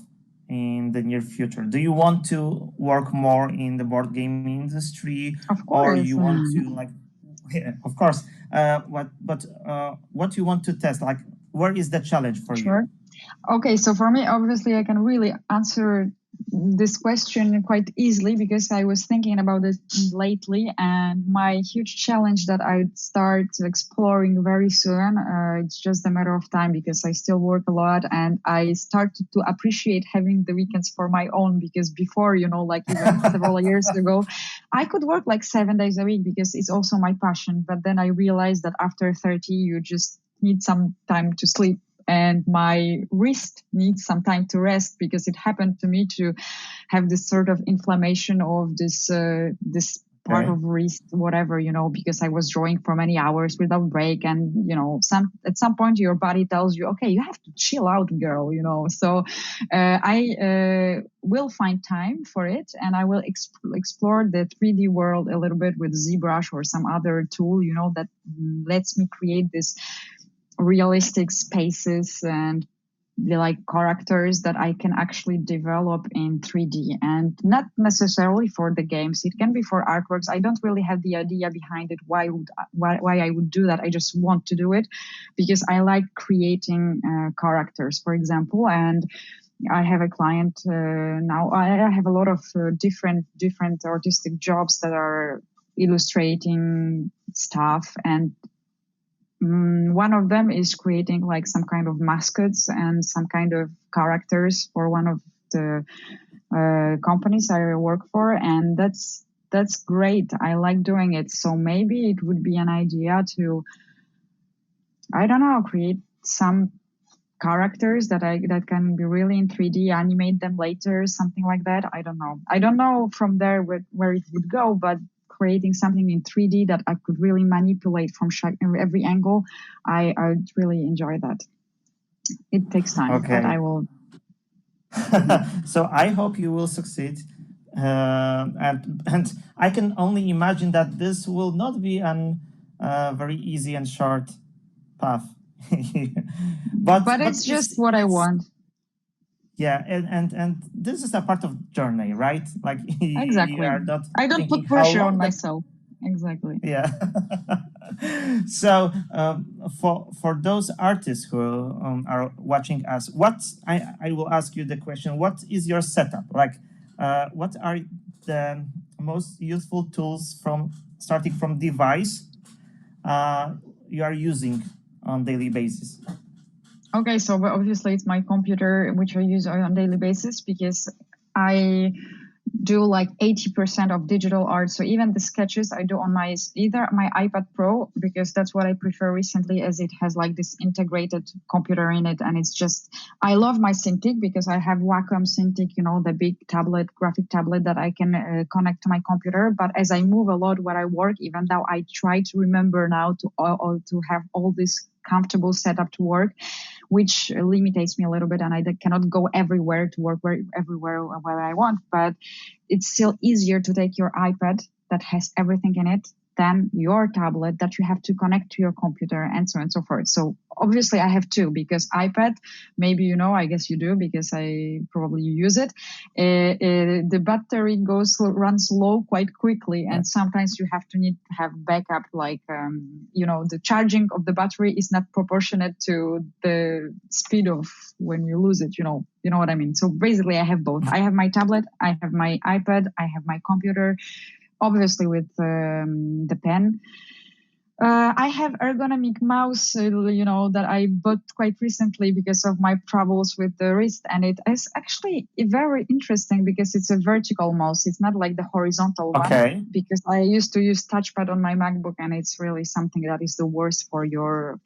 in the near future? Do you want to work more in the board game industry, of course, or you want to of course, what you want to test? Where is the challenge for you? Okay, so for me, obviously, I can really answer this question quite easily because I was thinking about it lately, and my huge challenge that I would start exploring very soon, it's just a matter of time because I still work a lot, and I started to appreciate having the weekends for my own, because before, even several years ago, I could work like 7 days a week because it's also my passion. But then I realized that after 30, you just need some time to sleep. And my wrist needs some time to rest because it happened to me to have this sort of inflammation of this part of wrist, whatever, because I was drawing for many hours without break. And, at some point your body tells you, okay, you have to chill out, girl, So I will find time for it, and I will explore the 3D world a little bit with ZBrush or some other tool, that lets me create this realistic spaces and characters that I can actually develop in 3D, and not necessarily for the games. It can be for artworks. I don't really have the idea behind it why I would do that. I just want to do it because I like creating characters, for example. And I have a client now. I have a lot of different artistic jobs that are illustrating stuff, and one of them is creating some kind of mascots and some kind of characters for one of the companies I work for, and that's great. I like doing it. So maybe it would be an idea to, I don't know, create some characters that can be really in 3D, animate them later, something like that. I don't know from there where it would go, but creating something in 3D that I could really manipulate from every angle, I would really enjoy that. It takes time, but I will. So I hope you will succeed. And I can only imagine that this will not be an very easy and short path. but it's just what I want. Yeah, and this is a part of journey, right? Exactly. I don't put pressure on myself. Exactly. Yeah. So for those artists who are watching us, I will ask you the question: what is your setup? What are the most useful tools starting from device you are using on daily basis? Okay, so obviously it's my computer, which I use on a daily basis because I do 80% of digital art. So even the sketches I do on either my iPad Pro, because that's what I prefer recently, as it has this integrated computer in it. And it's just, I love my Cintiq because I have Wacom Cintiq, the big graphic tablet that I can connect to my computer. But as I move a lot where I work, even though I try to remember now to have all this comfortable setup to work, which limits me a little bit, and I cannot go everywhere to work everywhere where I want. But it's still easier to take your iPad that has everything in it than your tablet that you have to connect to your computer, and so on and so forth. So obviously I have two, because iPad, maybe I guess you do, because I probably use it. The battery runs low quite quickly, and sometimes you need to have backup. The charging of the battery is not proportionate to the speed of when you lose it. You know what I mean. So basically, I have both. I have my tablet, I have my iPad, I have my computer. Obviously with the pen. I have ergonomic mouse, that I bought quite recently because of my troubles with the wrist, and it is actually very interesting because it's a vertical mouse. It's not like the horizontal one. Okay. Because I used to use touchpad on my MacBook, and it's really something that is the worst for your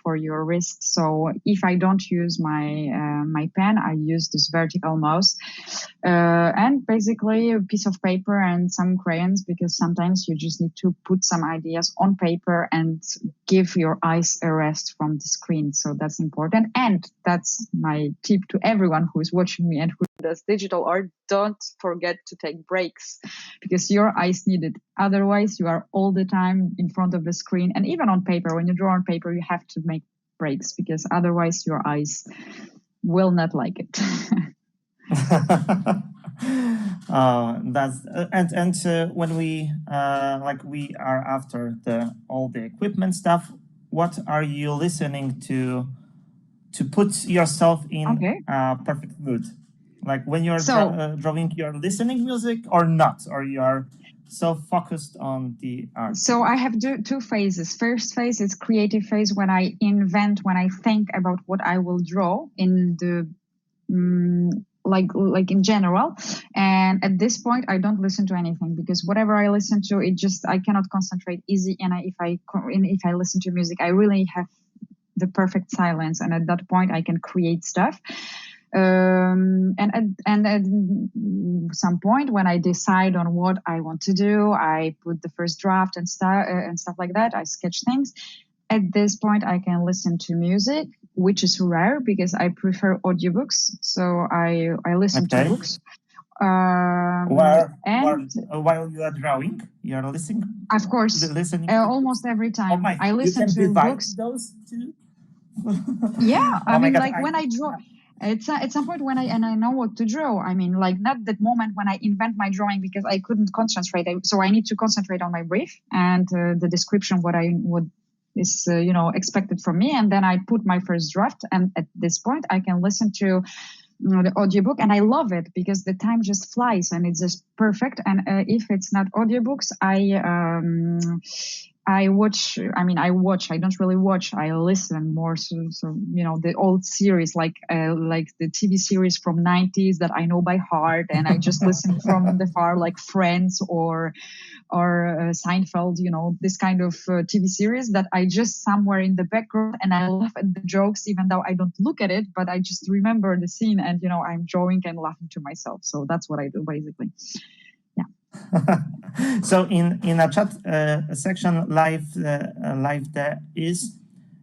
wrist. So if I don't use my pen, I use this vertical mouse, and basically a piece of paper and some crayons, because sometimes you just need to put some ideas on paper and give your eyes a rest from the screen. So that's important. And that's my tip to everyone who is watching me and who does digital art. Don't forget to take breaks, because your eyes need it. Otherwise, you are all the time in front of the screen. And even on paper, when you draw on paper, you have to make breaks, because otherwise your eyes will not like it. That's when we we are after all the equipment stuff, what are you listening to put yourself in a perfect mood? Like when you're drawing, you're listening music or not, or you are so focused on the art? So I have two phases. First phase is creative phase, when I invent, when I think about what I will draw in the like in general. And at this point, I don't listen to anything, because whatever I listen to, I cannot concentrate easy. And if I listen to music, I really have the perfect silence, and at that point I can create stuff. And at some point, when I decide on what I want to do, I put the first draft and stuff like that. I sketch things. At this point, I can listen to music, which is rare because I prefer audiobooks. So I listen to books. While you are drawing, you are listening. Of course, listening almost every time. I listen to books. Those two. Yeah, I mean, when I draw. It's at some point when I know what to draw. I mean, like not that moment when I invent my drawing, because I couldn't concentrate. So I need to concentrate on my brief and the description, what is expected from me, and then I put my first draft. And at this point, I can listen to the audiobook, and I love it because the time just flies and it's just perfect. And if it's not audiobooks, I watch. I don't really watch. I listen more. So the old series, like the TV series from 90s that I know by heart, and I just listen from the far, like Friends or Seinfeld. This kind of TV series that I just somewhere in the background, and I laugh at the jokes even though I don't look at it, but I just remember the scene, and I'm drawing and laughing to myself. So that's what I do basically. So in a chat section live there is,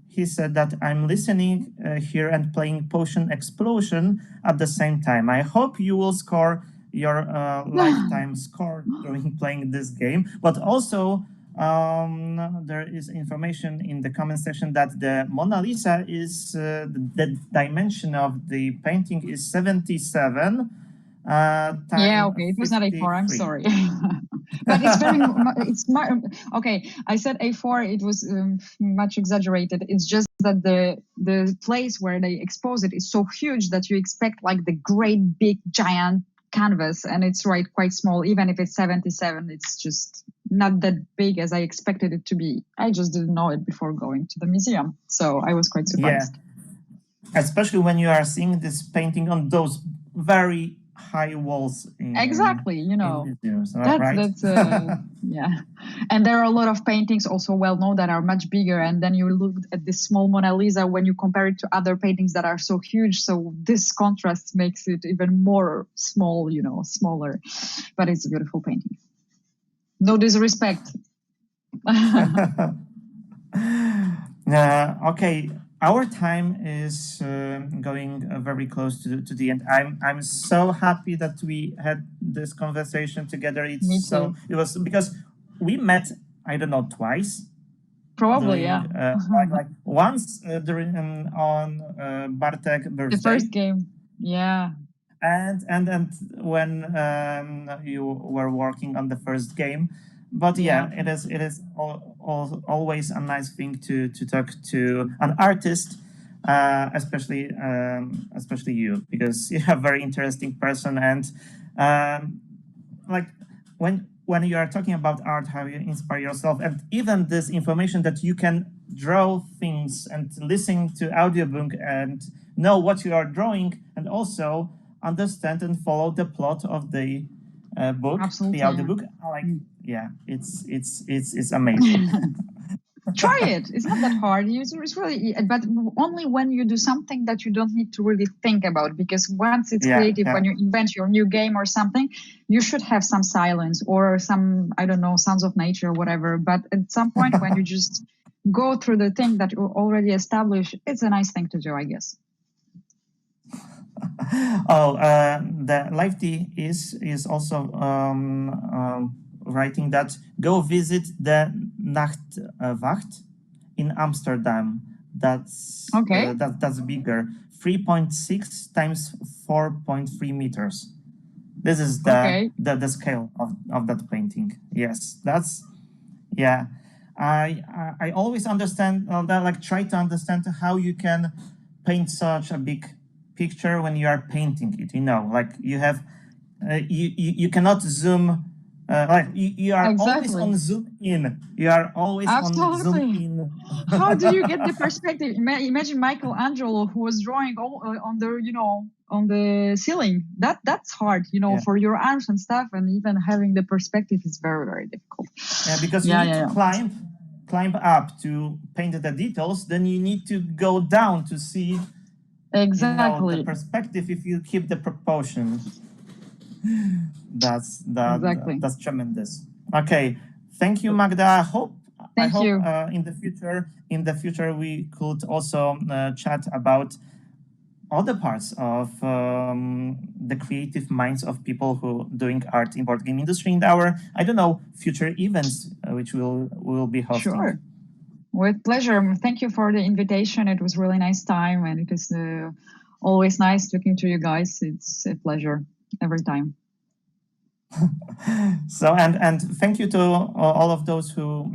he said that I'm listening here and playing Potion Explosion at the same time. I hope you will score your lifetime score during playing this game. But also there is information in the comment section that the Mona Lisa is the dimension of the painting is 77. It was not A4. I'm sorry, but it's okay. I said A4. It was much exaggerated. It's just that the place where they expose it is so huge that you expect like the great big giant canvas, and it's quite small. Even if it's 77, it's just not that big as I expected it to be. I just didn't know it before going to the museum, so I was quite surprised. Yeah, especially when you are seeing this painting on those very high walls. Exactly, in museums, right? That's yeah. And there are a lot of paintings also well known that are much bigger, and then you look at this small Mona Lisa when you compare it to other paintings that are so huge. So this contrast makes it even more small, smaller. But it's a beautiful painting. No disrespect. Okay. Our time is going very close to the end. I'm so happy that we had this conversation together. Me too. It was because we met, I don't know, twice. Probably, like once during on Bartek birthday. The first game, yeah. And when you were working on the first game. But it is always a nice thing to talk to an artist, especially you, because you're a very interesting person. And like when when you are talking about art, how you inspire yourself, and even this information that you can draw things and listen to audiobook and know what you are drawing, and also understand and follow the plot of the book, Absolutely. the audiobook. Like, yeah, it's amazing. Try it. It's not that hard. It's really, but only when you do something that you don't need to really think about. Because once it's creative, when you invent your new game or something, you should have some silence or some, I don't know, sounds of nature or whatever. But at some point, when you just go through the thing that you already established, it's a nice thing to do, I guess. The Live D is also writing that go visit the Nachtwacht in Amsterdam. That's okay. That's bigger, 3.6 times 4.3 meters. This is the scale of that painting. Yes, that's I always understand that, like, try to understand how you can paint such a big picture when you are painting it. Like you have you cannot zoom. Like you are always on zoom in. You are always on zoom in. How do you get the perspective? Imagine Michelangelo, who was drawing all on the on the ceiling. That's hard, for your arms and stuff, and even having the perspective is very, very difficult. Yeah, because you need to climb up to paint the details. Then you need to go down to see the perspective. If you keep the proportion. That's tremendous. Okay, thank you, Magda. I hope in the future we could also chat about other parts of the creative minds of people who doing art in board game industry in our, I don't know, future events which we'll be hosting. Sure, with pleasure. Thank you for the invitation. It was really nice time, and it is always nice talking to you guys. It's a pleasure every time. So and thank you to all of those who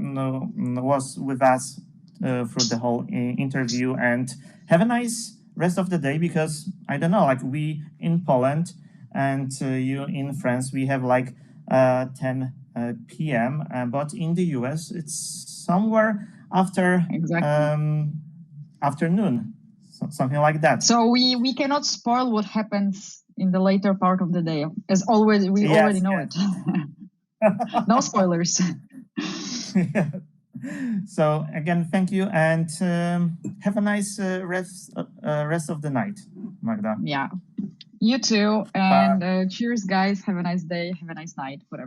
was with us through the whole interview, and have a nice rest of the day, because I don't know, like we in Poland and you in France, we have like 10 p.m. But in the US it's somewhere after afternoon, something like that. So we cannot spoil what happens in the later part of the day. As always, we already know it. No spoilers. So again, thank you, and have a nice rest of the night, Magda. Yeah, you too. And cheers, guys. Have a nice day. Have a nice night. Whatever.